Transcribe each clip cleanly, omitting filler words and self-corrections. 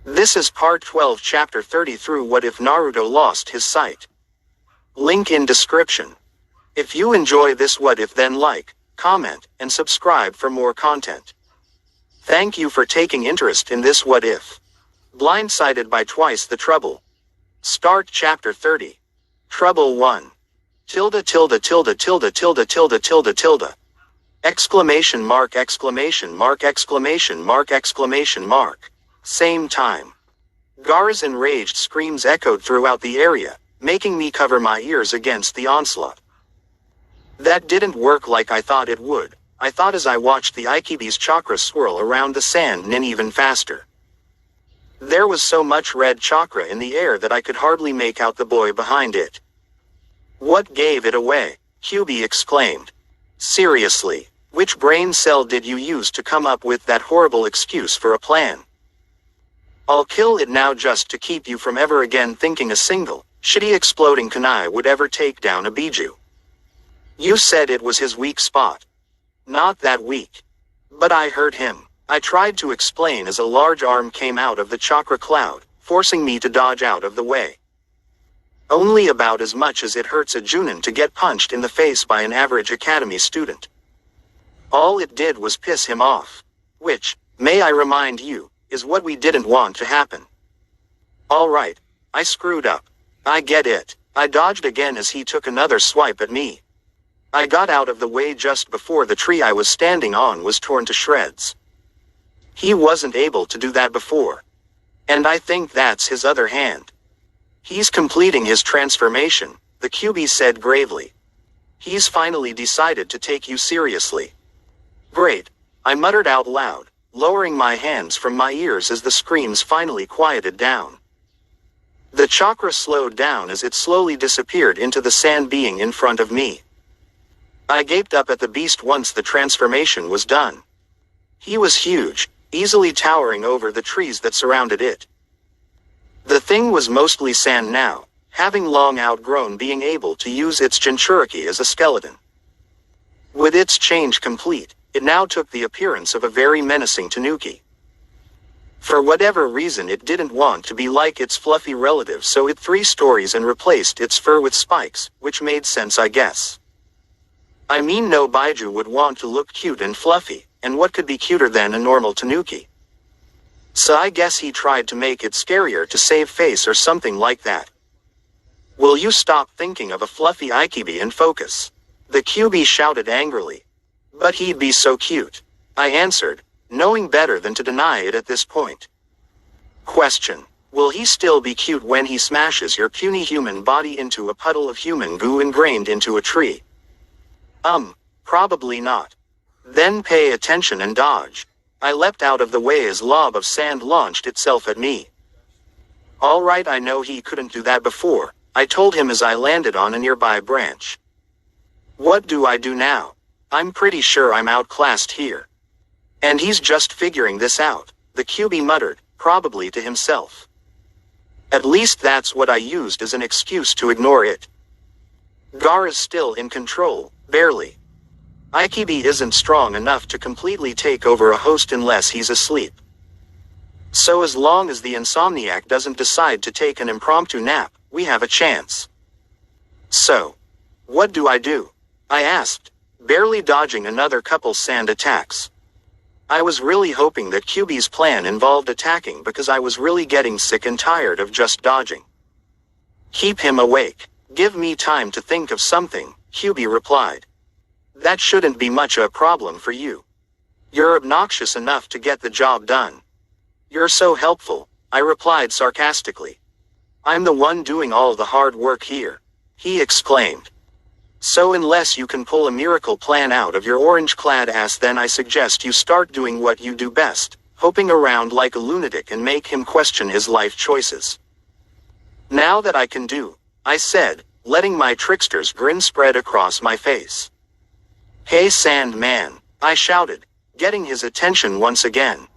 This is part 12 chapter 30 through What If Naruto Lost His Sight. Link in description. If you enjoy this what if, then like, comment, and subscribe for more content. Thank you for taking interest in this what if. Blindsided by twice the trouble. Start chapter 30. Trouble 1. Tilde tilde tilde tilde tilde tilde tilde tilde. Exclamation mark exclamation mark exclamation mark exclamation mark. Same time. Gaara's enraged screams echoed throughout the area, making me cover my ears against the onslaught. That didn't work like I thought it would, I thought as I watched the Aikibi's chakra swirl around the sand and even faster. There was so much red chakra in the air that I could hardly make out the boy behind it. What gave it away? Kyuubi exclaimed. Seriously, which brain cell did you use to come up with that horrible excuse for a plan? I'll kill it now just to keep you from ever again thinking a single, shitty exploding kunai would ever take down a Biju. You said it was his weak spot. Not that weak. But I heard him. I tried to explain as a large arm came out of the chakra cloud, forcing me to dodge out of the way. Only about as much as it hurts a Junin to get punched in the face by an average academy student. All it did was piss him off. Which, may I remind you, is what we didn't want to happen. Alright, I screwed up. I get it. I dodged again as he took another swipe at me. I got out of the way just before the tree I was standing on was torn to shreds. He wasn't able to do that before. And I think that's his other hand. He's completing his transformation, the Kyuubi said gravely. He's finally decided to take you seriously. Great, I muttered out loud, lowering my hands from my ears as the screams finally quieted down. The chakra slowed down as it slowly disappeared into the sand being in front of me. I gaped up at the beast once the transformation was done. He was huge, easily towering over the trees that surrounded it. The thing was mostly sand now, having long outgrown being able to use its Jinchuriki as a skeleton. With its change complete, it now took the appearance of a very menacing tanuki. For whatever reason it didn't want to be like its fluffy relative, so it 3 stories and replaced its fur with spikes, which made sense I guess. I mean, no Baiju would want to look cute and fluffy, and what could be cuter than a normal tanuki? So I guess he tried to make it scarier to save face or something like that. Will you stop thinking of a fluffy Aikibi and focus? The Kyuubi shouted angrily. But he'd be so cute, I answered, knowing better than to deny it at this point. Question. Will he still be cute when he smashes your puny human body into a puddle of human goo ingrained into a tree? Probably not. Then pay attention and dodge. I leapt out of the way as lob of sand launched itself at me. Alright, I know he couldn't do that before, I told him as I landed on a nearby branch. What do I do now? I'm pretty sure I'm outclassed here. And he's just figuring this out, the Kyuubi muttered, probably to himself. At least that's what I used as an excuse to ignore it. Gaara's still in control, barely. Aikibi isn't strong enough to completely take over a host unless he's asleep. So as long as the insomniac doesn't decide to take an impromptu nap, we have a chance. So, what do I do? I asked, barely dodging another couple sand attacks. I was really hoping that Kyuubi's plan involved attacking because I was really getting sick and tired of just dodging. Keep him awake. Give me time to think of something, Kyuubi replied. That shouldn't be much a problem for you. You're obnoxious enough to get the job done. You're so helpful, I replied sarcastically. I'm the one doing all the hard work here, he exclaimed. So unless you can pull a miracle plan out of your orange-clad ass, then I suggest you start doing what you do best, hoping around like a lunatic and make him question his life choices. Now that I can do, I said, letting my trickster's grin spread across my face. Hey Sand Man, I shouted, getting his attention once again.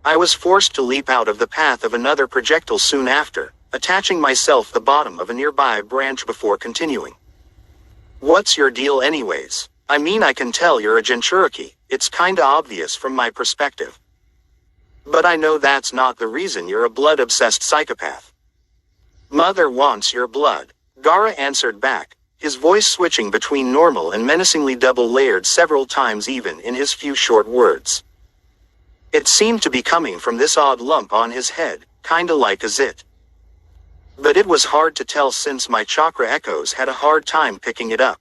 I was forced to leap out of the path of another projectile soon after, attaching myself the bottom of a nearby branch before continuing. What's your deal anyways? I mean, I can tell you're a Jinchuriki, it's kinda obvious from my perspective. But I know that's not the reason you're a blood-obsessed psychopath. Mother wants your blood, Gaara answered back, his voice switching between normal and menacingly double-layered several times even in his few short words. It seemed to be coming from this odd lump on his head, kinda like a zit. But it was hard to tell since my chakra echoes had a hard time picking it up.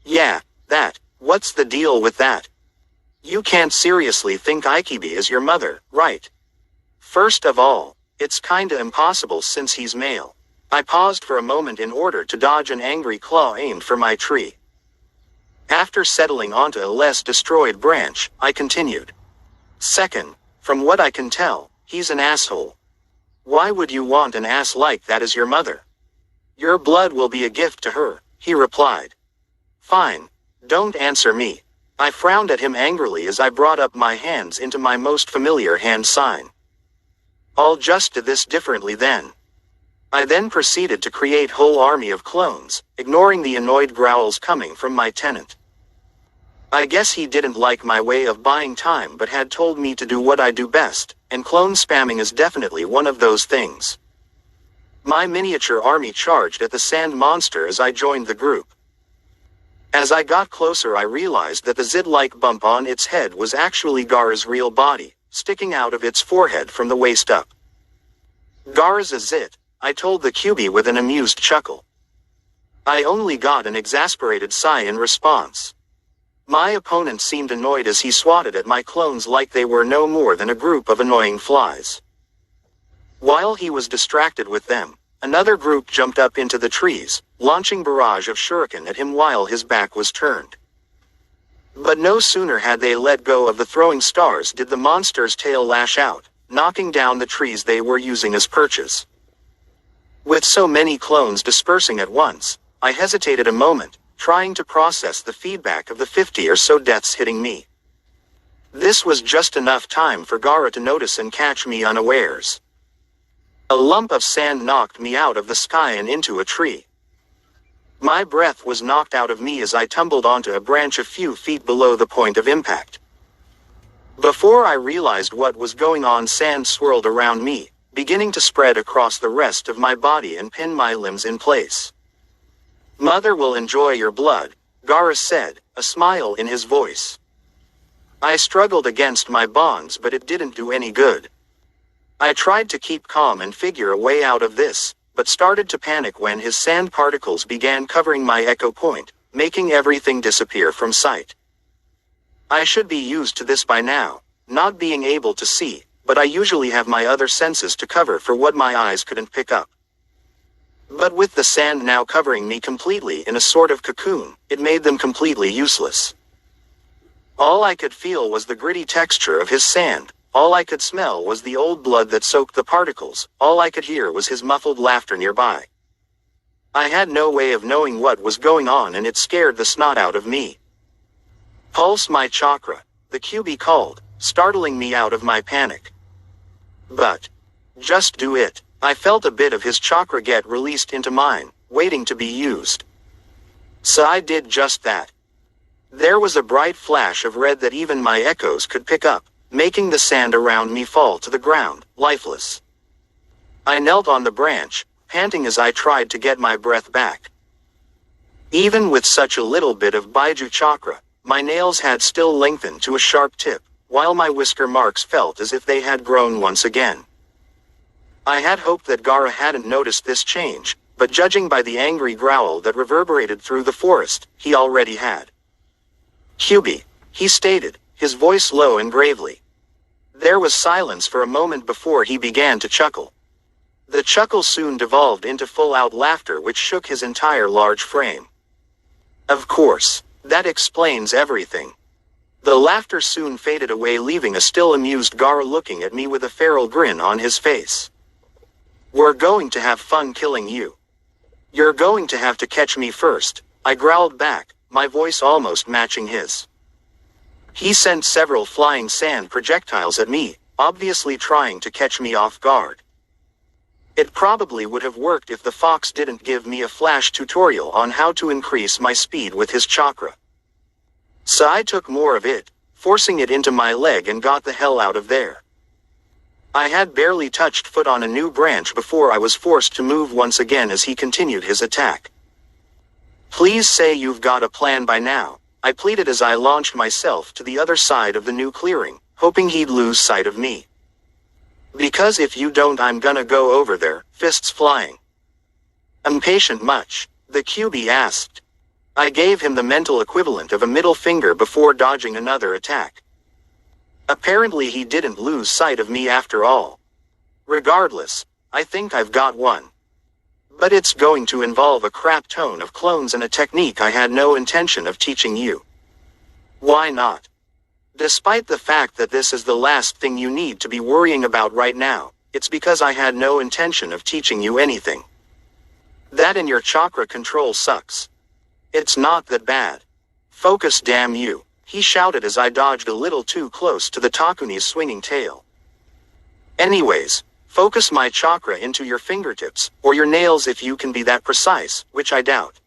Yeah, that. What's the deal with that? You can't seriously think Ikibi is your mother, right? First of all, it's kinda impossible since he's male. I paused for a moment in order to dodge an angry claw aimed for my tree. After settling onto a less destroyed branch, I continued. Second, from what I can tell, he's an asshole. Why would you want an ass like that as your mother? Your blood will be a gift to her, he replied. Fine. Don't answer me. I frowned at him angrily as I brought up my hands into my most familiar hand sign. I'll just do this differently then. I then proceeded to create whole army of clones, ignoring the annoyed growls coming from my tenant. I guess he didn't like my way of buying time but had told me to do what I do best, and clone spamming is definitely one of those things. My miniature army charged at the sand monster as I joined the group. As I got closer I realized that the zit-like bump on its head was actually Gaara's real body, sticking out of its forehead from the waist up. Gaara's a zit, I told the QB with an amused chuckle. I only got an exasperated sigh in response. My opponent seemed annoyed as he swatted at my clones like they were no more than a group of annoying flies. While he was distracted with them, another group jumped up into the trees, launching barrage of shuriken at him while his back was turned. But no sooner had they let go of the throwing stars did the monster's tail lash out, knocking down the trees they were using as perches. With so many clones dispersing at once, I hesitated a moment, trying to process the feedback of the 50 or so deaths hitting me. This was just enough time for Gaara to notice and catch me unawares. A lump of sand knocked me out of the sky and into a tree. My breath was knocked out of me as I tumbled onto a branch a few feet below the point of impact. Before I realized what was going on, sand swirled around me, beginning to spread across the rest of my body and pin my limbs in place. Mother will enjoy your blood, Gaara said, a smile in his voice. I struggled against my bonds but it didn't do any good. I tried to keep calm and figure a way out of this, but started to panic when his sand particles began covering my echo point, making everything disappear from sight. I should be used to this by now, not being able to see, but I usually have my other senses to cover for what my eyes couldn't pick up. But with the sand now covering me completely in a sort of cocoon, it made them completely useless. All I could feel was the gritty texture of his sand, all I could smell was the old blood that soaked the particles, all I could hear was his muffled laughter nearby. I had no way of knowing what was going on and it scared the snot out of me. Pulse my chakra, the QB called, startling me out of my panic. But just do it. I felt a bit of his chakra get released into mine, waiting to be used. So I did just that. There was a bright flash of red that even my echoes could pick up, making the sand around me fall to the ground, lifeless. I knelt on the branch, panting as I tried to get my breath back. Even with such a little bit of Baiju chakra, my nails had still lengthened to a sharp tip, while my whisker marks felt as if they had grown once again. I had hoped that Gaara hadn't noticed this change, but judging by the angry growl that reverberated through the forest, he already had. QB, he stated, his voice low and gravely. There was silence for a moment before he began to chuckle. The chuckle soon devolved into full-out laughter which shook his entire large frame. Of course, that explains everything. The laughter soon faded away, leaving a still amused Gaara looking at me with a feral grin on his face. We're going to have fun killing you. You're going to have to catch me first, I growled back, my voice almost matching his. He sent several flying sand projectiles at me, obviously trying to catch me off guard. It probably would have worked if the fox didn't give me a flash tutorial on how to increase my speed with his chakra. So I took more of it, forcing it into my leg and got the hell out of there. I had barely touched foot on a new branch before I was forced to move once again as he continued his attack. Please say you've got a plan by now, I pleaded as I launched myself to the other side of the new clearing, hoping he'd lose sight of me. Because if you don't, I'm gonna go over there, fists flying. Impatient much? The QB asked. I gave him the mental equivalent of a middle finger before dodging another attack. Apparently he didn't lose sight of me after all. Regardless, I think I've got one. But it's going to involve a crap ton of clones and a technique I had no intention of teaching you. Why not? Despite the fact that this is the last thing you need to be worrying about right now, it's because I had no intention of teaching you anything. That and your chakra control sucks. It's not that bad. Focus, damn you, he shouted as I dodged a little too close to the Takuni's swinging tail. Anyways, focus my chakra into your fingertips, or your nails if you can be that precise, which I doubt.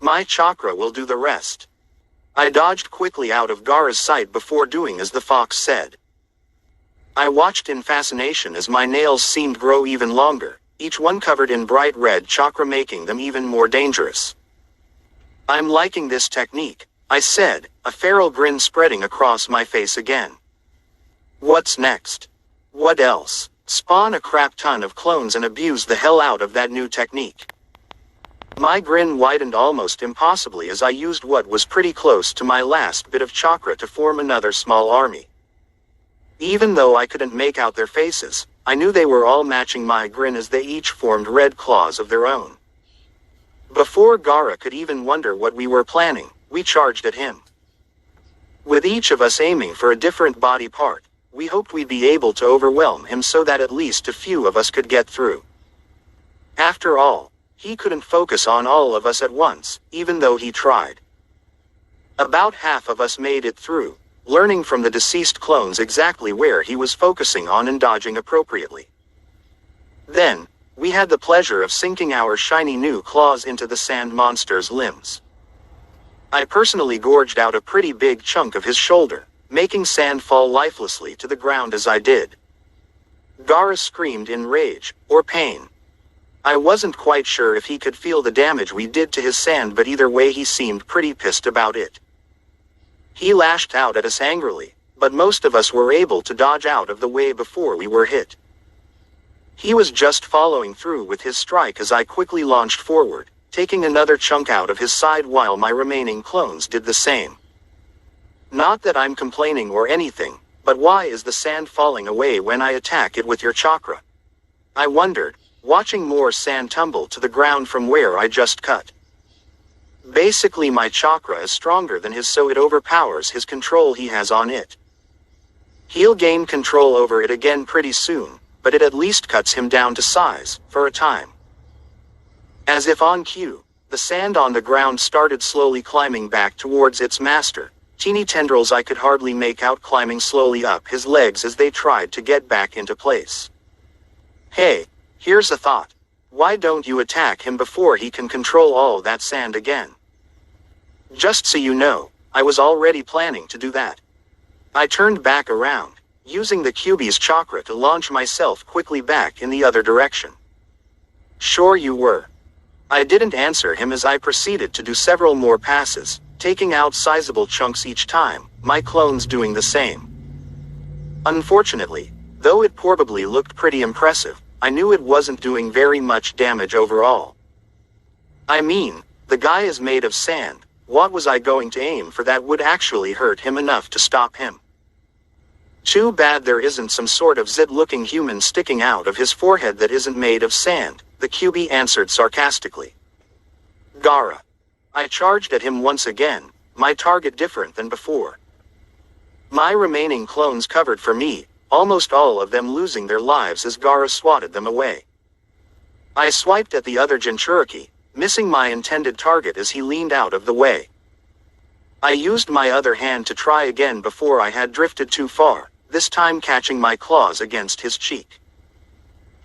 My chakra will do the rest. I dodged quickly out of Gaara's sight before doing as the fox said. I watched in fascination as my nails seemed grow even longer, each one covered in bright red chakra, making them even more dangerous. I'm liking this technique, I said, a feral grin spreading across my face again. What's next? What else? Spawn a crap ton of clones and abuse the hell out of that new technique. My grin widened almost impossibly as I used what was pretty close to my last bit of chakra to form another small army. Even though I couldn't make out their faces, I knew they were all matching my grin as they each formed red claws of their own. Before Gaara could even wonder what we were planning, we charged at him. With each of us aiming for a different body part, we hoped we'd be able to overwhelm him so that at least a few of us could get through. After all, he couldn't focus on all of us at once, even though he tried. About half of us made it through, learning from the deceased clones exactly where he was focusing on and dodging appropriately. Then, we had the pleasure of sinking our shiny new claws into the sand monster's limbs. I personally gorged out a pretty big chunk of his shoulder, making sand fall lifelessly to the ground as I did. Gaara screamed in rage, or pain. I wasn't quite sure if he could feel the damage we did to his sand, but either way he seemed pretty pissed about it. He lashed out at us angrily, but most of us were able to dodge out of the way before we were hit. He was just following through with his strike as I quickly launched forward, taking another chunk out of his side while my remaining clones did the same. Not that I'm complaining or anything, but why is the sand falling away when I attack it with your chakra? I wondered, watching more sand tumble to the ground from where I just cut. Basically my chakra is stronger than his, so it overpowers his control he has on it. He'll gain control over it again pretty soon, but it at least cuts him down to size, for a time. As if on cue, the sand on the ground started slowly climbing back towards its master, teeny tendrils I could hardly make out climbing slowly up his legs as they tried to get back into place. Hey, here's a thought. Why don't you attack him before he can control all that sand again? Just so you know, I was already planning to do that. I turned back around, using the QB's chakra to launch myself quickly back in the other direction. Sure you were. I didn't answer him as I proceeded to do several more passes, taking out sizable chunks each time, my clones doing the same. Unfortunately, though it probably looked pretty impressive, I knew it wasn't doing very much damage overall. I mean, the guy is made of sand, what was I going to aim for that would actually hurt him enough to stop him? Too bad there isn't some sort of zit-looking human sticking out of his forehead that isn't made of sand, the QB answered sarcastically. Gaara. I charged at him once again, my target different than before. My remaining clones covered for me, almost all of them losing their lives as Gaara swatted them away. I swiped at the other Jinchuriki, missing my intended target as he leaned out of the way. I used my other hand to try again before I had drifted too far, this time catching my claws against his cheek.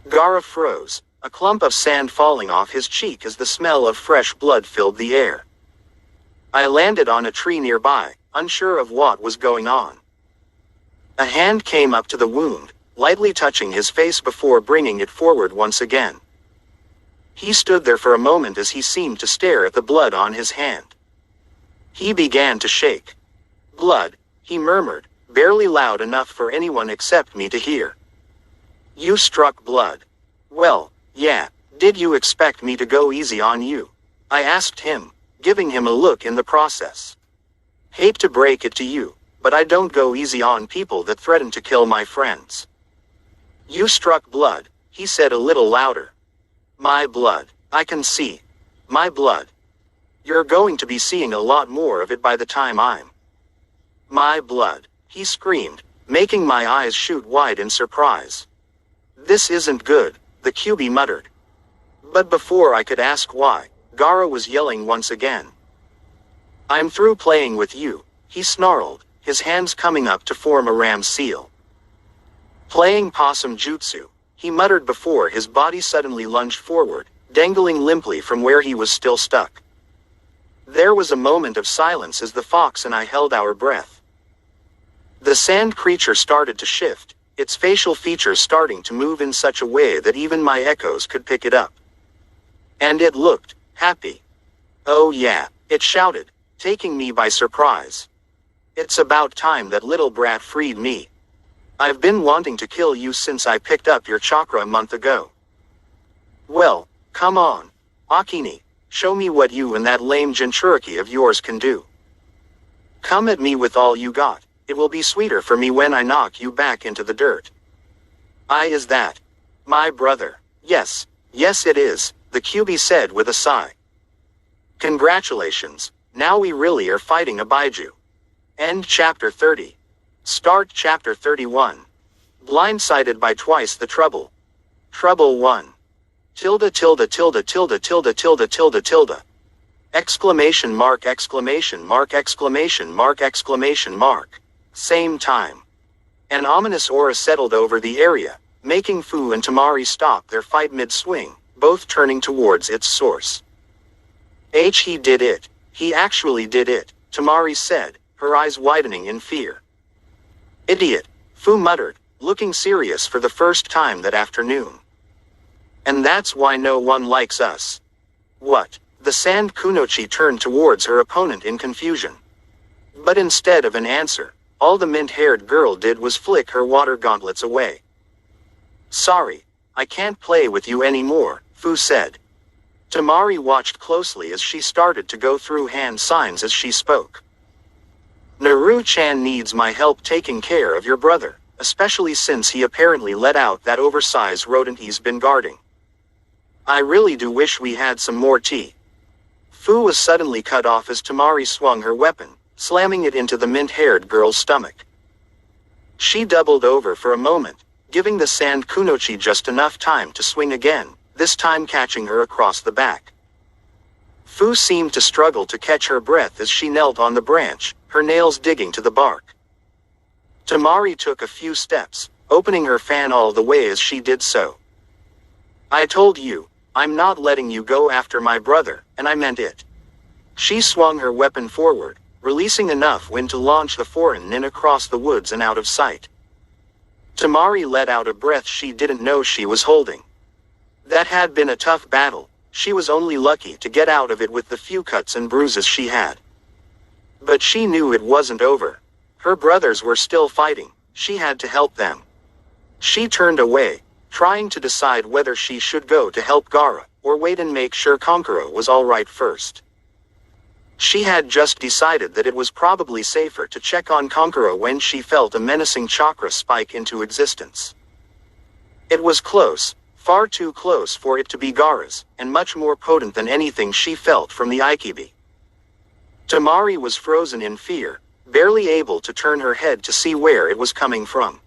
Gaara froze, a clump of sand falling off his cheek as the smell of fresh blood filled the air. I landed on a tree nearby, unsure of what was going on. A hand came up to the wound, lightly touching his face before bringing it forward once again. He stood there for a moment as he seemed to stare at the blood on his hand. He began to shake. "Blood," he murmured, barely loud enough for anyone except me to hear. "You struck blood." "Well, yeah, did you expect me to go easy on you?" I asked him, giving him a look in the process. "Hate to break it to you, but I don't go easy on people that threaten to kill my friends." "You struck blood," he said a little louder. "My blood, I can see. My blood. You're going to be seeing a lot more of it by the time I'm." "My blood," he screamed, making my eyes shoot wide in surprise. "This isn't good," the QB muttered. But before I could ask why, Gaara was yelling once again. "I'm through playing with you," he snarled, his hands coming up to form a ram seal. "Playing possum jutsu," he muttered before his body suddenly lunged forward, dangling limply from where he was still stuck. There was a moment of silence as the fox and I held our breath. The sand creature started to shift, its facial features starting to move in such a way that even my echoes could pick it up. And it looked happy. "Oh yeah," it shouted, taking me by surprise. "It's about time that little brat freed me. I've been wanting to kill you since I picked up your chakra a month ago." "Well, come on, Akini, show me what you and that lame Jinchuriki of yours can do. Come at me with all you got, it will be sweeter for me when I knock you back into the dirt." Is that my brother?" Yes it is," the QB said with a sigh. "Congratulations, now we really are fighting a Baiju." End chapter 30. Start chapter 31. Blindsided by twice the trouble. Trouble 1. Tilde tilde tilde tilde tilde tilde tilde tilde. Exclamation mark exclamation mark exclamation mark exclamation mark. Same time. An ominous aura settled over the area, making Fu and Tamari stop their fight mid-swing, both turning towards its source. He did it. He actually did it, Tamari said, her eyes widening in fear. "Idiot," Fu muttered, looking serious for the first time that afternoon. "And that's why no one likes us." "What?" The sand kunoichi turned towards her opponent in confusion. But instead of an answer, all the mint-haired girl did was flick her water gauntlets away. "Sorry, I can't play with you anymore," Fu said. Tamari watched closely as she started to go through hand signs as she spoke. "Naru-chan needs my help taking care of your brother, especially since he apparently let out that oversized rodent he's been guarding. I really do wish we had some more tea." Fu was suddenly cut off as Tamari swung her weapon, slamming it into the mint-haired girl's stomach. She doubled over for a moment, giving the sand kunoichi just enough time to swing again, this time catching her across the back. Fu seemed to struggle to catch her breath as she knelt on the branch, her nails digging to the bark. Tamari took a few steps, opening her fan all the way as she did so. "I told you, I'm not letting you go after my brother, and I meant it." She swung her weapon forward, releasing enough wind to launch the foreign nin across the woods and out of sight. Tamari let out a breath she didn't know she was holding. That had been a tough battle. She was only lucky to get out of it with the few cuts and bruises she had. But she knew it wasn't over. Her brothers were still fighting. She had to help them. She turned away, trying to decide whether she should go to help Gaara, or wait and make sure Konkuro was alright first. She had just decided that it was probably safer to check on Konkuro when she felt a menacing chakra spike into existence. It was close. Far too close for it to be Gaara's, and much more potent than anything she felt from the Aikibi. Tamari was frozen in fear, barely able to turn her head to see where it was coming from.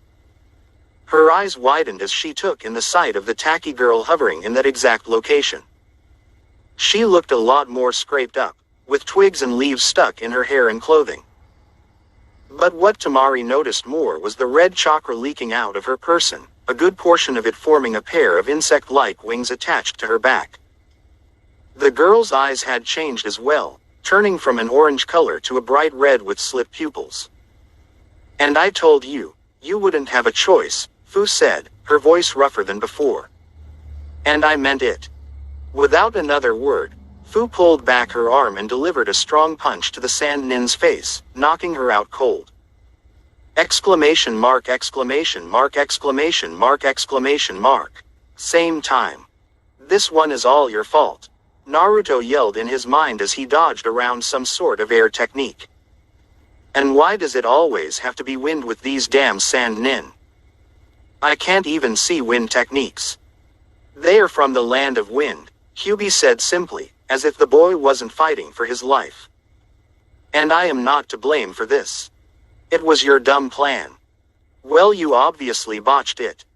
Her eyes widened as she took in the sight of the tacky girl hovering in that exact location. She looked a lot more scraped up, with twigs and leaves stuck in her hair and clothing. But what Tamari noticed more was the red chakra leaking out of her person, a good portion of it forming a pair of insect-like wings attached to her back. The girl's eyes had changed as well, turning from an orange color to a bright red with slit pupils. "And I told you, you wouldn't have a choice," Fu said, her voice rougher than before. And I meant it. Without another word, Fu pulled back her arm and delivered a strong punch to the Sand Nin's face, knocking her out cold. Exclamation mark, exclamation mark, exclamation mark, exclamation mark. Same time. This one is all your fault. Naruto yelled in his mind as he dodged around some sort of air technique. And why does it always have to be wind with these damn Sand Nin? I can't even see wind techniques. They are from the land of wind, Kyubi said simply, as if the boy wasn't fighting for his life. And I am not to blame for this. It was your dumb plan. Well, you obviously botched it.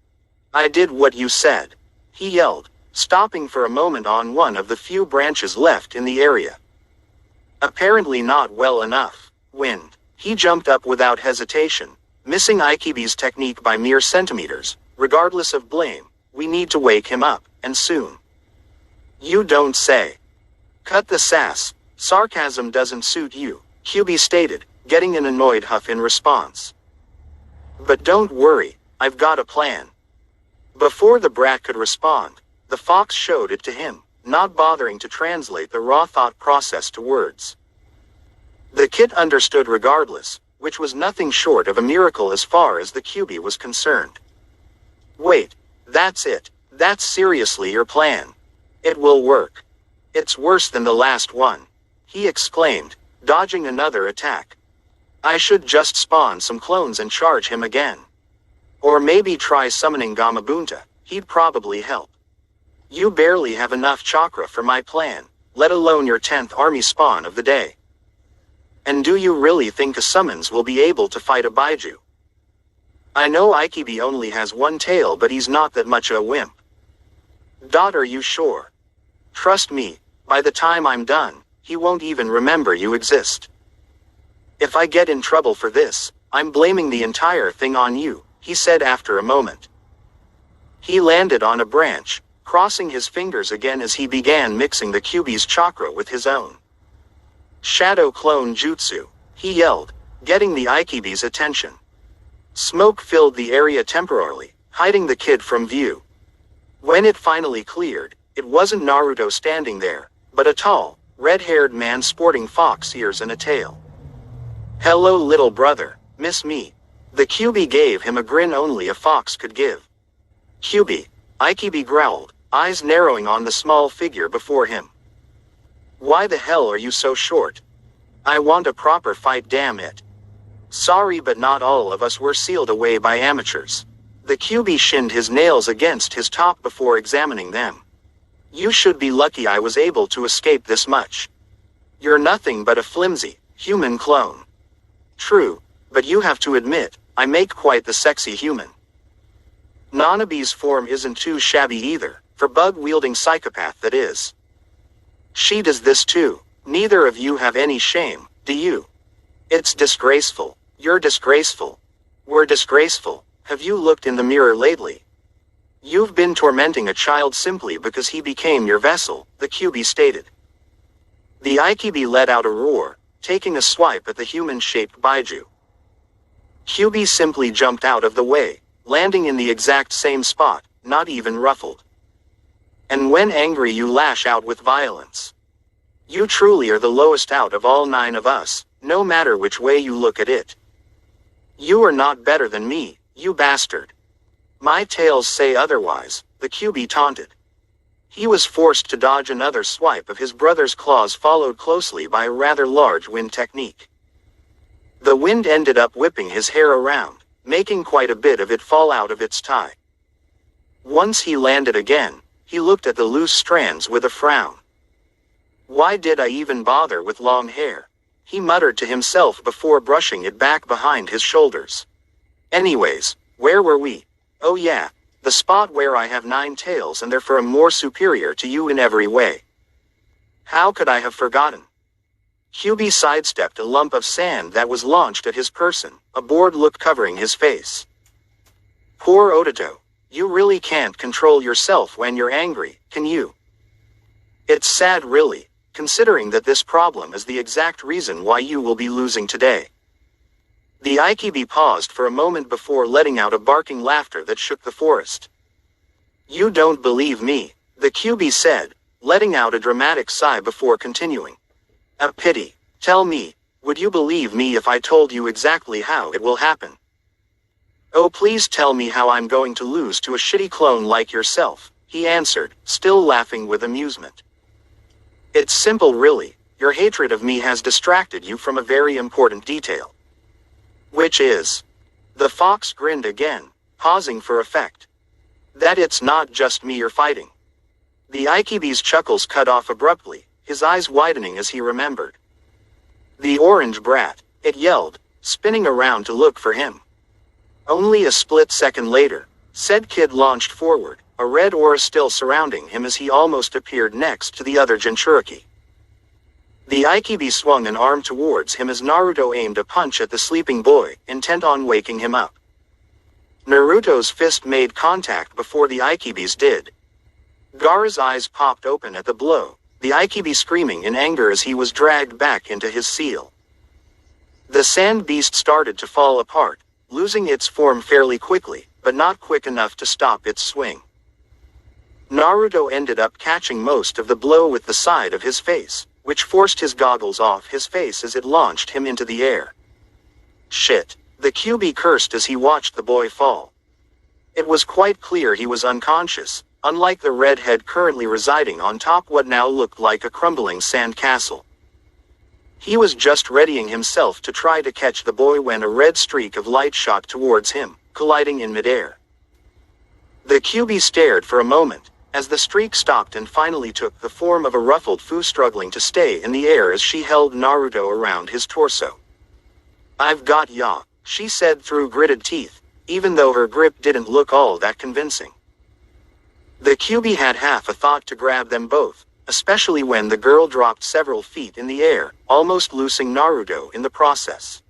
I did what you said, he yelled, stopping for a moment on one of the few branches left in the area. Apparently not well enough. Wind. He jumped up without hesitation, missing Ikibi's technique by mere centimeters. Regardless of blame, we need to wake him up, and soon. You don't say. Cut the sass. Sarcasm doesn't suit you, Kyubi stated, getting an annoyed huff in response. But don't worry, I've got a plan. Before the brat could respond, the fox showed it to him, not bothering to translate the raw thought process to words. The kid understood regardless, which was nothing short of a miracle as far as the Kyubi was concerned. Wait, that's it. That's seriously your plan. It will work. It's worse than the last one, he exclaimed, dodging another attack. I should just spawn some clones and charge him again. Or maybe try summoning Gamabunta, he'd probably help. You barely have enough chakra for my plan, let alone your 10th army spawn of the day. And do you really think a summons will be able to fight a Baiju? I know Ikibi only has one tail, but he's not that much a wimp. Are you sure? Trust me, by the time I'm done, he won't even remember you exist. If I get in trouble for this, I'm blaming the entire thing on you, he said after a moment. He landed on a branch, crossing his fingers again as he began mixing the Kyubi's chakra with his own. Shadow Clone Jutsu, he yelled, getting the Ikibi's attention. Smoke filled the area temporarily, hiding the kid from view. When it finally cleared, it wasn't Naruto standing there, but a tall, red-haired man sporting fox ears and a tail. Hello little brother, miss me. The Kyubi gave him a grin only a fox could give. Kyubi, Ikibi growled, eyes narrowing on the small figure before him. Why the hell are you so short? I want a proper fight, damn it. Sorry, but not all of us were sealed away by amateurs. The Kyubi shinned his nails against his top before examining them. You should be lucky I was able to escape this much. You're nothing but a flimsy, human clone. True, but you have to admit, I make quite the sexy human. Nanabe's form isn't too shabby either, for bug-wielding psychopath that is. She does this too. Neither of you have any shame, do you? It's disgraceful. You're disgraceful. We're disgraceful. Have you looked in the mirror lately? You've been tormenting a child simply because he became your vessel, the Kyubi stated. The Ikibi let out a roar, taking a swipe at the human-shaped Baiju. Kyubi simply jumped out of the way, landing in the exact same spot, not even ruffled. And when angry you lash out with violence. You truly are the lowest out of all 9 of us, no matter which way you look at it. You are not better than me, you bastard. My tales say otherwise, the Kyubi taunted. He was forced to dodge another swipe of his brother's claws, followed closely by a rather large wind technique. The wind ended up whipping his hair around, making quite a bit of it fall out of its tie. Once he landed again, he looked at the loose strands with a frown. Why did I even bother with long hair? He muttered to himself before brushing it back behind his shoulders. Anyways, where were we? Oh yeah, the spot where I have 9 tails and therefore am more superior to you in every way. How could I have forgotten? Kyubi sidestepped a lump of sand that was launched at his person, a bored look covering his face. Poor Otato, you really can't control yourself when you're angry, can you? It's sad really, considering that this problem is the exact reason why you will be losing today. The Aikibi paused for a moment before letting out a barking laughter that shook the forest. You don't believe me, the Kyubi said, letting out a dramatic sigh before continuing. A pity. Tell me, would you believe me if I told you exactly how it will happen? Oh, please tell me how I'm going to lose to a shitty clone like yourself, he answered, still laughing with amusement. It's simple really, your hatred of me has distracted you from a very important detail. Which is? The fox grinned again, pausing for effect. That it's not just me you're fighting. The Aikibi's chuckles cut off abruptly, his eyes widening as he remembered. The orange brat, it yelled, spinning around to look for him. Only a split second later, said kid launched forward, a red aura still surrounding him as he almost appeared next to the other Jinchuriki. The Aikibi swung an arm towards him as Naruto aimed a punch at the sleeping boy, intent on waking him up. Naruto's fist made contact before the Aikibi's did. Gaara's eyes popped open at the blow, the Aikibi screaming in anger as he was dragged back into his seal. The sand beast started to fall apart, losing its form fairly quickly, but not quick enough to stop its swing. Naruto ended up catching most of the blow with the side of his face, which forced his goggles off his face as it launched him into the air. Shit, the Kyubi cursed as he watched the boy fall. It was quite clear he was unconscious, unlike the redhead currently residing on top what now looked like a crumbling sand castle. He was just readying himself to try to catch the boy when a red streak of light shot towards him, colliding in midair. The Kyubi stared for a moment, as the streak stopped and finally took the form of a ruffled Fu struggling to stay in the air as she held Naruto around his torso. I've got ya, she said through gritted teeth, even though her grip didn't look all that convincing. The Kyubi had half a thought to grab them both, especially when the girl dropped several feet in the air, almost losing Naruto in the process.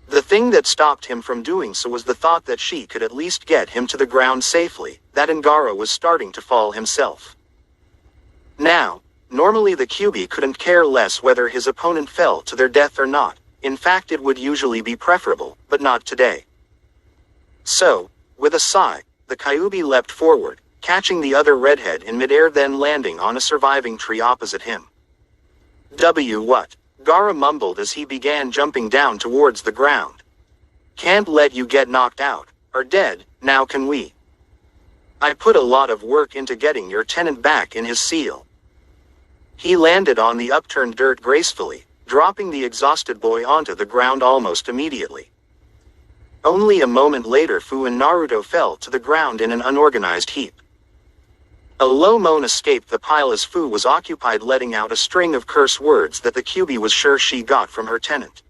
The thing that stopped him from doing so was the thought that she could at least get him to the ground safely, that Gaara was starting to fall himself. Now, normally the Kyubi couldn't care less whether his opponent fell to their death or not, in fact it would usually be preferable, but not today. So, with a sigh, the Kyubi leapt forward, catching the other redhead in midair then landing on a surviving tree opposite him. What? Gaara mumbled as he began jumping down towards the ground. Can't let you get knocked out, or dead, now can we? I put a lot of work into getting your tenant back in his seal. He landed on the upturned dirt gracefully, dropping the exhausted boy onto the ground almost immediately. Only a moment later Fu and Naruto fell to the ground in an unorganized heap. A low moan escaped the pile as Fu was occupied letting out a string of curse words that the Kyubi was sure she got from her tenant.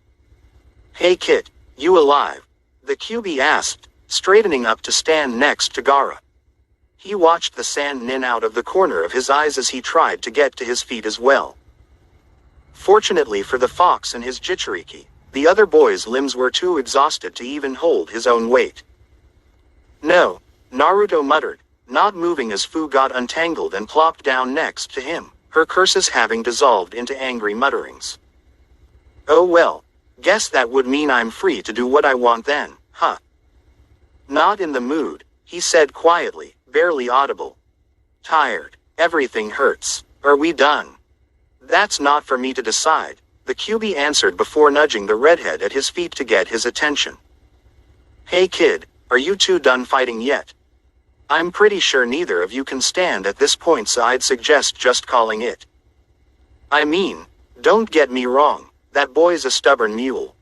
Hey kid, you alive? The Kyubi asked, straightening up to stand next to Gaara. He watched the sand nin out of the corner of his eyes as he tried to get to his feet as well. Fortunately for the fox and his Jinchuriki, the other boy's limbs were too exhausted to even hold his own weight. No, Naruto muttered, not moving as Fu got untangled and plopped down next to him, her curses having dissolved into angry mutterings. Oh well, guess that would mean I'm free to do what I want then, huh? Not in the mood, he said quietly, barely audible. Tired, everything hurts, are we done? That's not for me to decide, the Kyubi answered before nudging the redhead at his feet to get his attention. Hey kid, are you two done fighting yet? I'm pretty sure neither of you can stand at this point, so I'd suggest just calling it. I mean, don't get me wrong, that boy's a stubborn mule.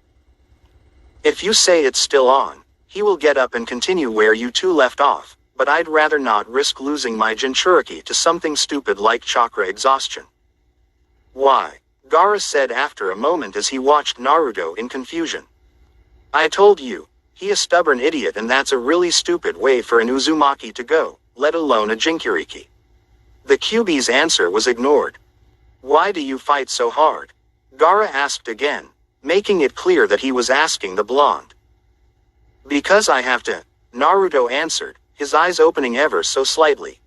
If you say it's still on, he will get up and continue where you two left off, but I'd rather not risk losing my Jinchuriki to something stupid like chakra exhaustion. Why? Gaara said after a moment as he watched Naruto in confusion. I told you. He a stubborn idiot and that's a really stupid way for an Uzumaki to go, let alone a Jinchuriki. The Kyubi's answer was ignored. Why do you fight so hard? Gaara asked again, making it clear that he was asking the blonde. Because I have to, Naruto answered, his eyes opening ever so slightly.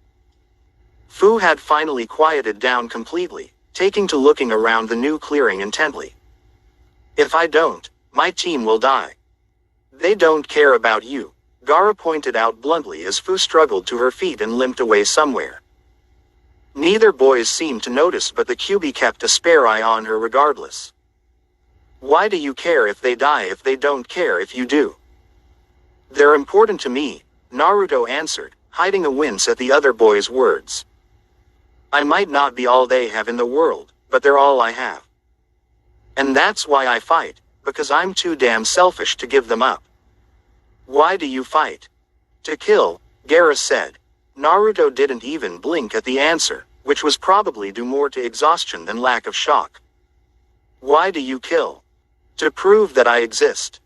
Fu had finally quieted down completely, taking to looking around the new clearing intently. If I don't, my team will die. They don't care about you, Gaara pointed out bluntly as Fu struggled to her feet and limped away somewhere. Neither boys seemed to notice, but the QB kept a spare eye on her regardless. Why do you care if they die if they don't care if you do? They're important to me, Naruto answered, hiding a wince at the other boy's words. I might not be all they have in the world, but they're all I have. And that's why I fight, because I'm too damn selfish to give them up. Why do you fight? To kill, Gaara said. Naruto didn't even blink at the answer, which was probably due more to exhaustion than lack of shock. Why do you kill? To prove that I exist.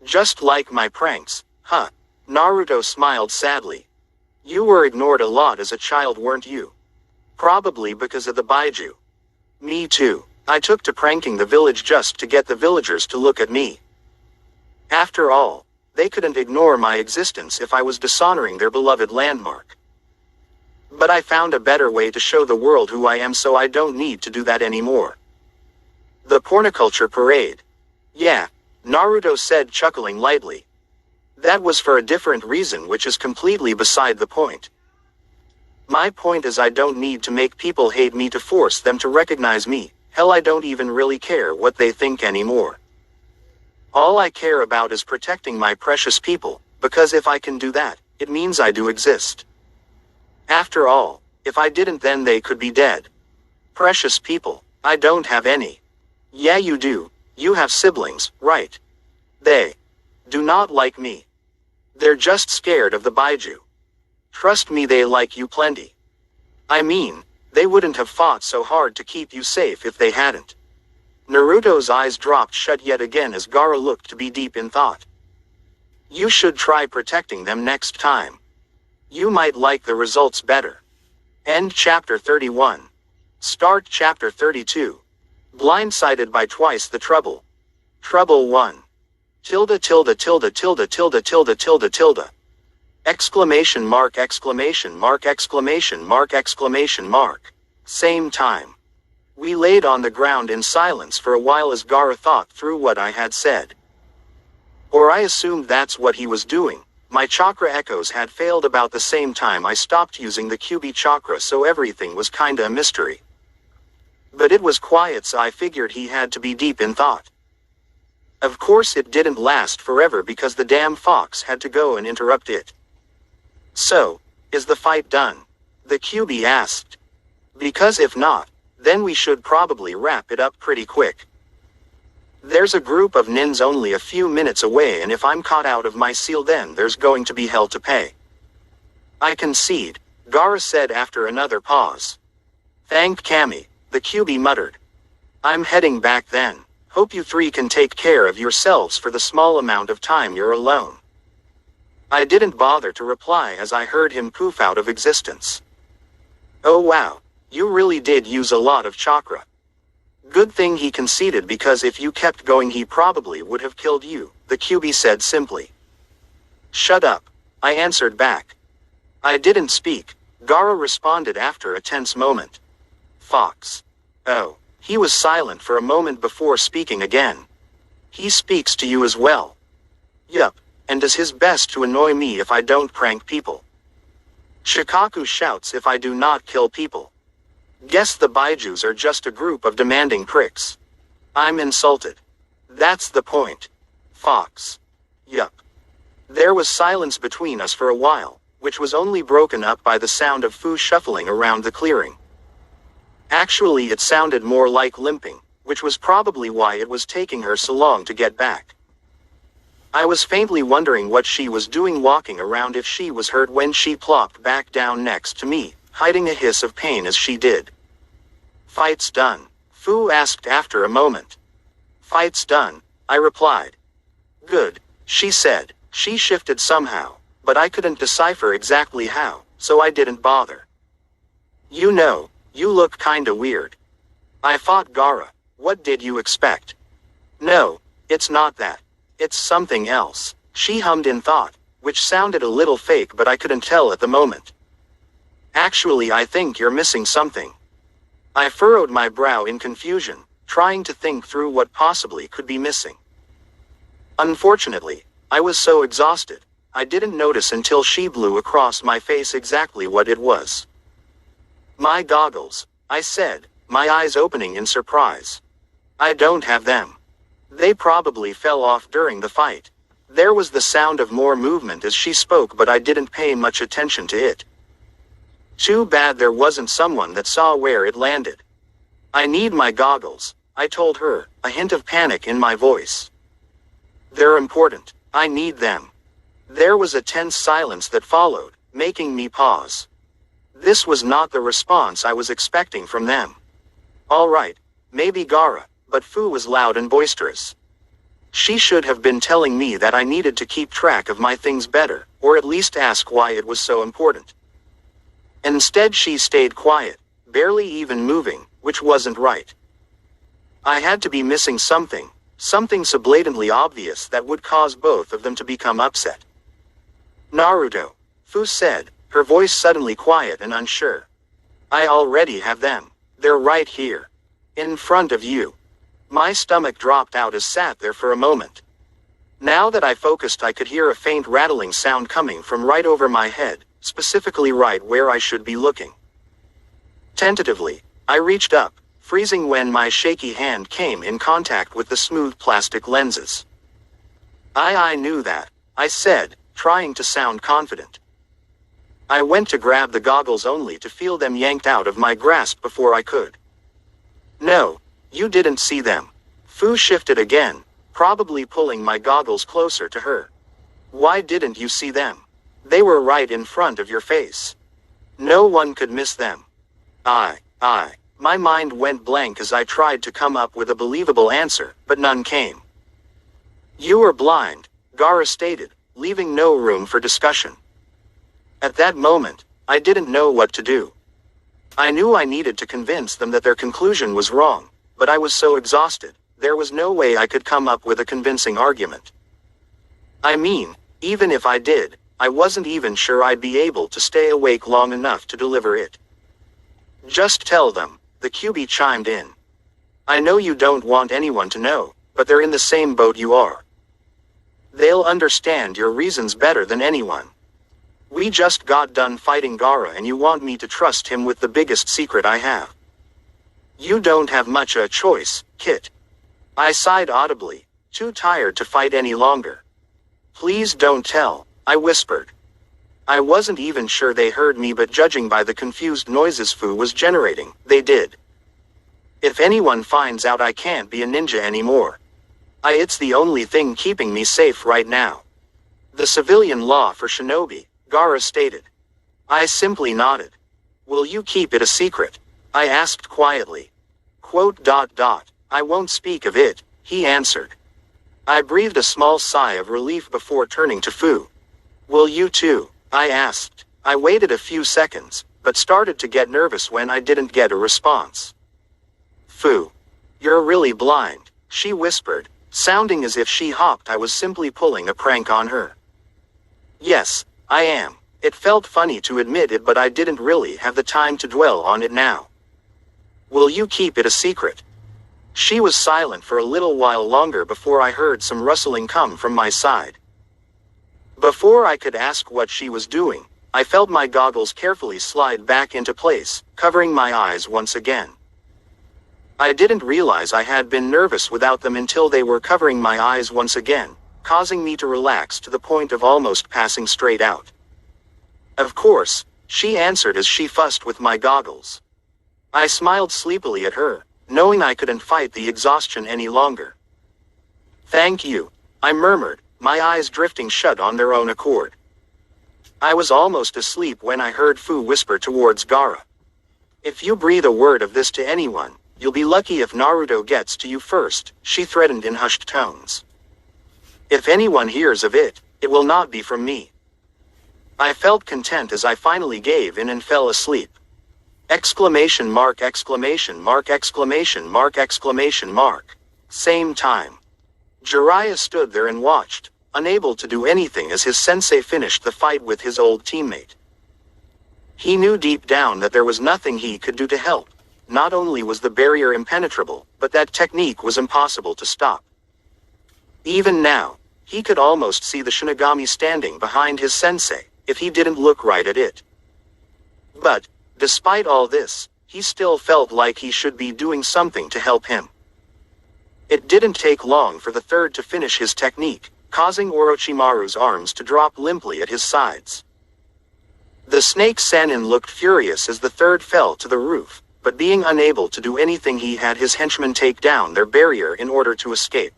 Just like my pranks, huh? Naruto smiled sadly. You were ignored a lot as a child, weren't you? Probably because of the Baiju. Me too. I took to pranking the village just to get the villagers to look at me. After all, they couldn't ignore my existence if I was dishonoring their beloved landmark. But I found a better way to show the world who I am, so I don't need to do that anymore. The pornoculture parade. Yeah, Naruto said, chuckling lightly. That was for a different reason, which is completely beside the point. My point is I don't need to make people hate me to force them to recognize me. Hell, I don't even really care what they think anymore. All I care about is protecting my precious people, because if I can do that, it means I do exist. After all, if I didn't, then they could be dead. Precious people, I don't have any. Yeah, you do. You have siblings, right? They do not like me. They're just scared of the Baiju. Trust me, they like you plenty. I mean, they wouldn't have fought so hard to keep you safe if they hadn't. Naruto's eyes dropped shut yet again as Gaara looked to be deep in thought. You should try protecting them next time. You might like the results better. End chapter 31. Start chapter 32. Blindsided by twice the trouble. Trouble 1. Tilde tilde tilde tilde tilde tilde tilde tilde. Exclamation mark exclamation mark exclamation mark exclamation mark. Same time. We laid on the ground in silence for a while as Gaara thought through what I had said. Or I assumed that's what he was doing. My chakra echoes had failed about the same time I stopped using the QB chakra, so everything was kinda a mystery. But it was quiet, so I figured he had to be deep in thought. Of course it didn't last forever because the damn fox had to go and interrupt it. So, is the fight done? The QB asked. Because if not, then we should probably wrap it up pretty quick. There's a group of nins only a few minutes away, and if I'm caught out of my seal, then there's going to be hell to pay. I concede, Gaara said after another pause. Thank Kami, the QB muttered. I'm heading back then. Hope you three can take care of yourselves for the small amount of time you're alone. I didn't bother to reply as I heard him poof out of existence. Oh wow, you really did use a lot of chakra. Good thing he conceded, because if you kept going he probably would have killed you, the QB said simply. Shut up, I answered back. I didn't speak, Gaara responded after a tense moment. Fox. Oh, he was silent for a moment before speaking again. He speaks to you as well. Yup, and does his best to annoy me if I don't prank people. Shikaku shouts if I do not kill people. Guess the Baijus are just a group of demanding pricks. I'm insulted. That's the point. Fox. Yup. There was silence between us for a while, which was only broken up by the sound of Fu shuffling around the clearing. Actually, it sounded more like limping, which was probably why it was taking her so long to get back. I was faintly wondering what she was doing walking around, if she was hurt, when she plopped back down next to me, hiding a hiss of pain as she did. Fight's done, Fu asked after a moment. Fight's done, I replied. Good, she said. She shifted somehow, but I couldn't decipher exactly how, so I didn't bother. You know, you look kinda weird. I fought Gaara. What did you expect? No, it's not that. It's something else, she hummed in thought, which sounded a little fake, but I couldn't tell at the moment. Actually, I think you're missing something. I furrowed my brow in confusion, trying to think through what possibly could be missing. Unfortunately, I was so exhausted, I didn't notice until she blew across my face exactly what it was. My goggles, I said, my eyes opening in surprise. I don't have them. They probably fell off during the fight. There was the sound of more movement as she spoke, but I didn't pay much attention to it. Too bad there wasn't someone that saw where it landed. I need my goggles, I told her, a hint of panic in my voice. They're important. I need them. There was a tense silence that followed, making me pause. This was not the response I was expecting from them. All right, maybe Gaara, but Fu was loud and boisterous. She should have been telling me that I needed to keep track of my things better, or at least ask why it was so important. Instead, she stayed quiet, barely even moving, which wasn't right. I had to be missing something so blatantly obvious that would cause both of them to become upset. Naruto, Fu said, her voice suddenly quiet and unsure. I already have them. They're right here. In front of you. My stomach dropped out as sat there for a moment. Now that I focused, I could hear a faint rattling sound coming from right over my head, specifically right where I should be looking. Tentatively, I reached up, freezing when my shaky hand came in contact with the smooth plastic lenses. I knew that, I said, trying to sound confident. I went to grab the goggles only to feel them yanked out of my grasp before I could. No, you didn't see them. Fu shifted again, probably pulling my goggles closer to her. Why didn't you see them? They were right in front of your face. No one could miss them. My mind went blank as I tried to come up with a believable answer, but none came. You were blind, Gaara stated, leaving no room for discussion. At that moment, I didn't know what to do. I knew I needed to convince them that their conclusion was wrong, but I was so exhausted, there was no way I could come up with a convincing argument. I mean, even if I did, I wasn't even sure I'd be able to stay awake long enough to deliver it. Just tell them, the QB chimed in. I know you don't want anyone to know, but they're in the same boat you are. They'll understand your reasons better than anyone. We just got done fighting Gaara and you want me to trust him with the biggest secret I have. You don't have much a choice, Kit. I sighed audibly, too tired to fight any longer. Please don't tell, I whispered. I wasn't even sure they heard me, but judging by the confused noises Fu was generating, they did. If anyone finds out, I can't be a ninja anymore. It's the only thing keeping me safe right now. The civilian law for shinobi, Gaara stated. I simply nodded. Will you keep it a secret? I asked quietly. I won't speak of it, he answered. I breathed a small sigh of relief before turning to Fu. Will you too? I asked. I waited a few seconds, but started to get nervous when I didn't get a response. Fu. You're really blind, she whispered, sounding as if she hoped I was simply pulling a prank on her. Yes, I am. It felt funny to admit it, but I didn't really have the time to dwell on it now. Will you keep it a secret? She was silent for a little while longer before I heard some rustling come from my side. Before I could ask what she was doing, I felt my goggles carefully slide back into place, covering my eyes once again. I didn't realize I had been nervous without them until they were covering my eyes once again, causing me to relax to the point of almost passing straight out. Of course, she answered as she fussed with my goggles. I smiled sleepily at her, knowing I couldn't fight the exhaustion any longer. Thank you, I murmured, my eyes drifting shut on their own accord. I was almost asleep when I heard Fu whisper towards Gaara. If you breathe a word of this to anyone, you'll be lucky if Naruto gets to you first, she threatened in hushed tones. If anyone hears of it, it will not be from me. I felt content as I finally gave in and fell asleep. Exclamation mark, exclamation mark, exclamation mark, exclamation mark. Same time. Jiraiya stood there and watched, unable to do anything as his sensei finished the fight with his old teammate. He knew deep down that there was nothing he could do to help. Not only was the barrier impenetrable, but that technique was impossible to stop. Even now, He could almost see the Shinigami standing behind his sensei, if he didn't look right at it. But, despite all this, he still felt like he should be doing something to help him. It didn't take long for the third to finish his technique, causing Orochimaru's arms to drop limply at his sides. The snake Sannin looked furious as the third fell to the roof, but being unable to do anything, he had his henchmen take down their barrier in order to escape.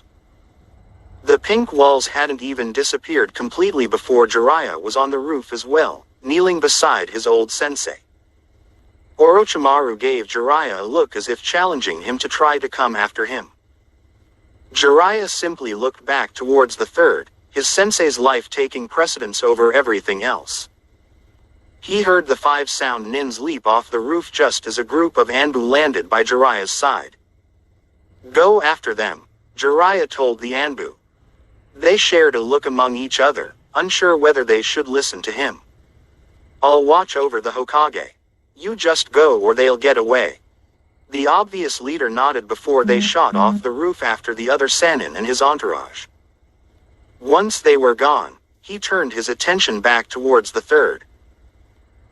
The pink walls hadn't even disappeared completely before Jiraiya was on the roof as well, kneeling beside his old sensei. Orochimaru gave Jiraiya a look as if challenging him to try to come after him. Jiraiya simply looked back towards the third, his sensei's life taking precedence over everything else. He heard the 5 sound nins leap off the roof just as a group of Anbu landed by Jiraiya's side. "Go after them," Jiraiya told the Anbu. They shared a look among each other, unsure whether they should listen to him. "I'll watch over the Hokage. You just go or they'll get away." The obvious leader nodded before they shot off the roof after the other Sannin and his entourage. Once they were gone, he turned his attention back towards the third.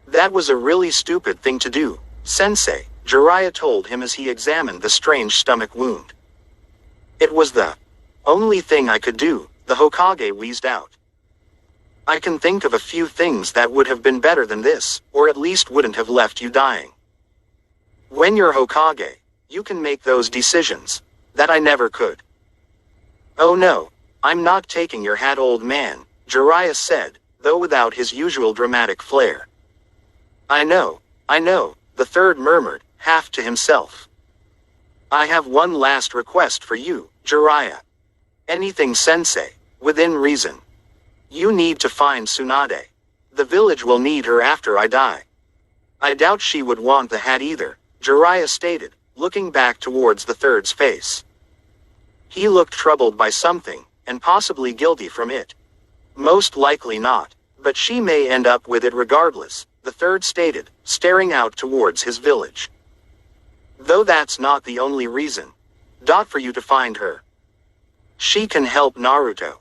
"That was a really stupid thing to do, Sensei," Jiraiya told him as he examined the strange stomach wound. "It was the only thing I could do," the Hokage wheezed out. "I can think of a few things that would have been better than this, or at least wouldn't have left you dying. When you're Hokage, you can make those decisions. That I never could." "Oh no, I'm not taking your hat, old man," Jiraiya said, though without his usual dramatic flair. I know, the third murmured, half to himself. "I have one last request for you, Jiraiya. Anything, Sensei, within reason. You need to find Tsunade. The village will need her after I die." "I doubt she would want the hat either," Jiraiya stated, looking back towards the third's face. He looked troubled by something, and possibly guilty from it. "Most likely not, but she may end up with it regardless," the third stated, staring out towards his village. "Though that's not the only reason. For you to find her. She can help Naruto."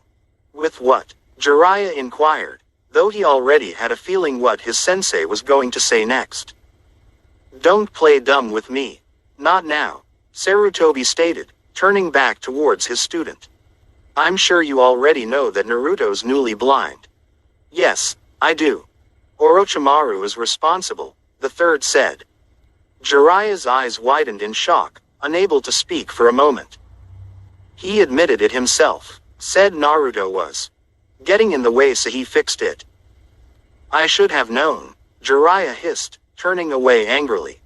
"With what?" Jiraiya inquired, though he already had a feeling what his sensei was going to say next. "Don't play dumb with me. Not now," Sarutobi stated, turning back towards his student. "I'm sure you already know that Naruto's newly blind." "Yes, I do. Orochimaru is responsible," the third said. Jiraiya's eyes widened in shock, unable to speak for a moment. "He admitted it himself, said Naruto was getting in the way, so he fixed it." "I should have known," Jiraiya hissed, turning away angrily.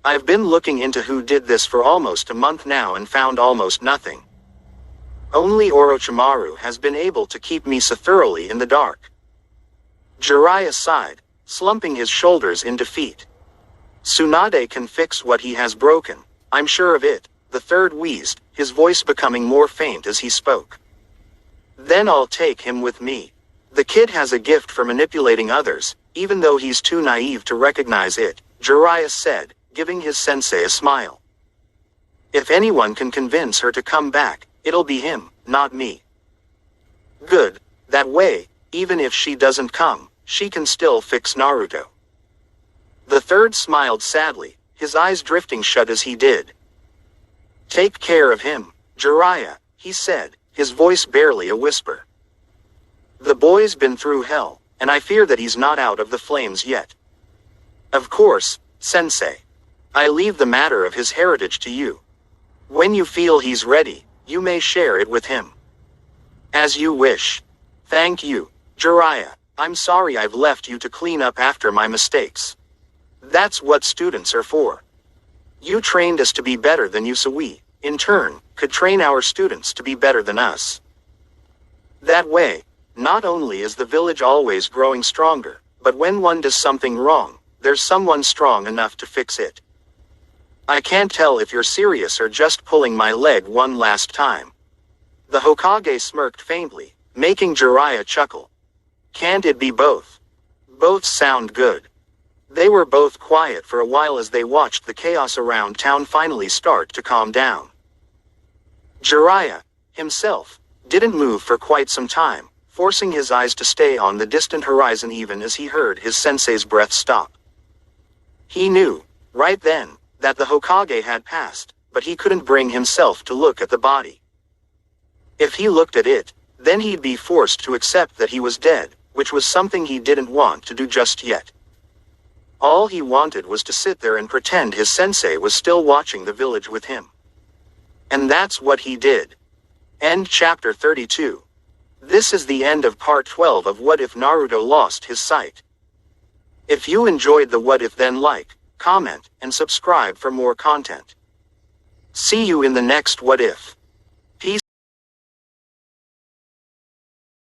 "I've been looking into who did this for almost a month now and found almost nothing. Only Orochimaru has been able to keep me so thoroughly in the dark." Jiraiya sighed, slumping his shoulders in defeat. "Tsunade can fix what he has broken, I'm sure of it," the third wheezed, his voice becoming more faint as he spoke. "Then I'll take him with me. The kid has a gift for manipulating others, even though he's too naive to recognize it," Jiraiya said, giving his sensei a smile. "If anyone can convince her to come back, it'll be him, not me." "Good, that way, even if she doesn't come, she can still fix Naruto." The third smiled sadly, his eyes drifting shut as he did. "Take care of him, Jiraiya," he said, his voice barely a whisper. "The boy's been through hell, and I fear that he's not out of the flames yet." "Of course, Sensei. I leave the matter of his heritage to you. When you feel he's ready, you may share it with him." "As you wish." "Thank you, Jiraiya. I'm sorry I've left you to clean up after my mistakes. That's what students are for. You trained us to be better than you, so we, in turn, could train our students to be better than us. That way, not only is the village always growing stronger, but when one does something wrong, there's someone strong enough to fix it." "I can't tell if you're serious or just pulling my leg one last time." The Hokage smirked faintly, making Jiraiya chuckle. "Can't it be both? Both sound good." They were both quiet for a while as they watched the chaos around town finally start to calm down. Jiraiya, himself, didn't move for quite some time, forcing his eyes to stay on the distant horizon even as he heard his sensei's breath stop. He knew, right then, that the Hokage had passed, but he couldn't bring himself to look at the body. If he looked at it, then he'd be forced to accept that he was dead, which was something he didn't want to do just yet. All he wanted was to sit there and pretend his sensei was still watching the village with him. And that's what he did. End chapter 32. This is the end of part 12 of What If Naruto Lost His Sight. If you enjoyed the What If, then like, comment, and subscribe for more content. See you in the next What If.